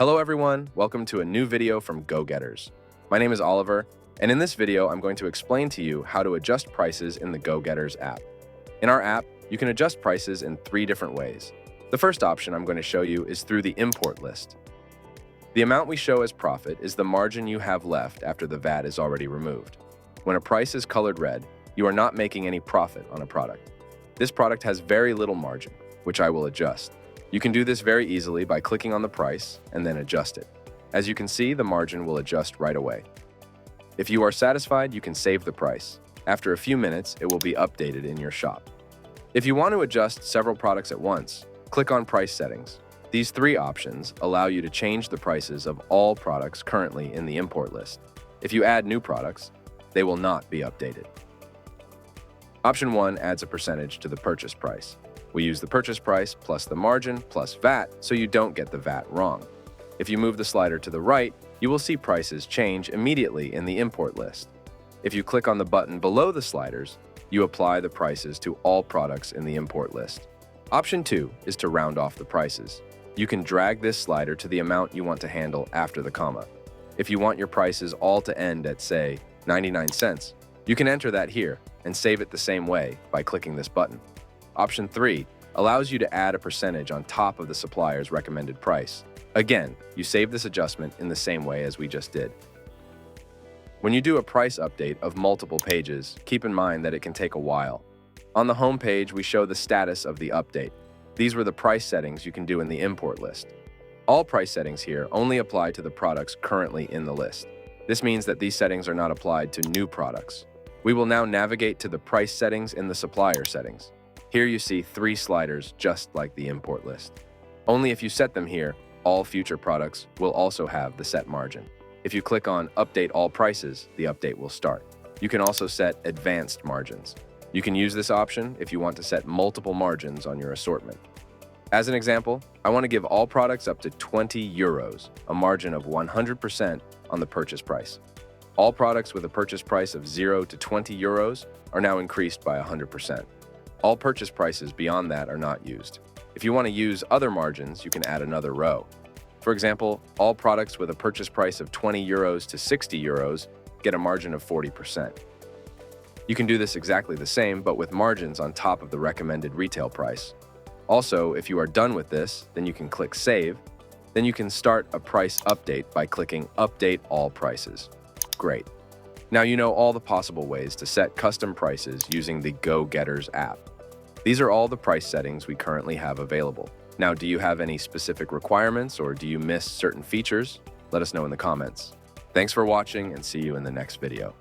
Hello everyone, welcome to a new video from GoGetters. My name is Oliver, and in this video I'm going to explain to you how to adjust prices in the GoGetters app. In our app, you can adjust prices in 3 different ways. The first option I'm going to show you is through the import list. The amount we show as profit is the margin you have left after the VAT is already removed. When a price is colored red, you are not making any profit on a product. This product has very little margin, which I will adjust. You can do this very easily by clicking on the price and then adjust it. As you can see, the margin will adjust right away. If you are satisfied, you can save the price. After a few minutes, it will be updated in your shop. If you want to adjust several products at once, click on Price Settings. These 3 options allow you to change the prices of all products currently in the import list. If you add new products, they will not be updated. Option 1 adds a percentage to the purchase price. We use the purchase price plus the margin plus VAT so you don't get the VAT wrong. If you move the slider to the right, you will see prices change immediately in the import list. If you click on the button below the sliders, you apply the prices to all products in the import list. Option 2 is to round off the prices. You can drag this slider to the amount you want to handle after the comma. If you want your prices all to end at, say, 99 cents, you can enter that here and save it the same way by clicking this button. Option 3 allows you to add a percentage on top of the supplier's recommended price. Again, you save this adjustment in the same way as we just did. When you do a price update of multiple pages, keep in mind that it can take a while. On the home page, we show the status of the update. These were the price settings you can do in the import list. All price settings here only apply to the products currently in the list. This means that these settings are not applied to new products. We will now navigate to the price settings in the supplier settings. Here you see 3 sliders just like the import list. Only if you set them here, all future products will also have the set margin. If you click on Update All Prices, the update will start. You can also set advanced margins. You can use this option if you want to set multiple margins on your assortment. As an example, I want to give all products up to 20 euros, a margin of 100% on the purchase price. All products with a purchase price of 0 to 20 euros are now increased by 100%. All purchase prices beyond that are not used. If you want to use other margins, you can add another row. For example, all products with a purchase price of 20 euros to 60 euros get a margin of 40%. You can do this exactly the same, but with margins on top of the recommended retail price. Also, if you are done with this, then you can click Save. Then you can start a price update by clicking Update All Prices. Great. Now you know all the possible ways to set custom prices using the GoGetters app. These are all the price settings we currently have available. Now, do you have any specific requirements or do you miss certain features? Let us know in the comments. Thanks for watching and see you in the next video.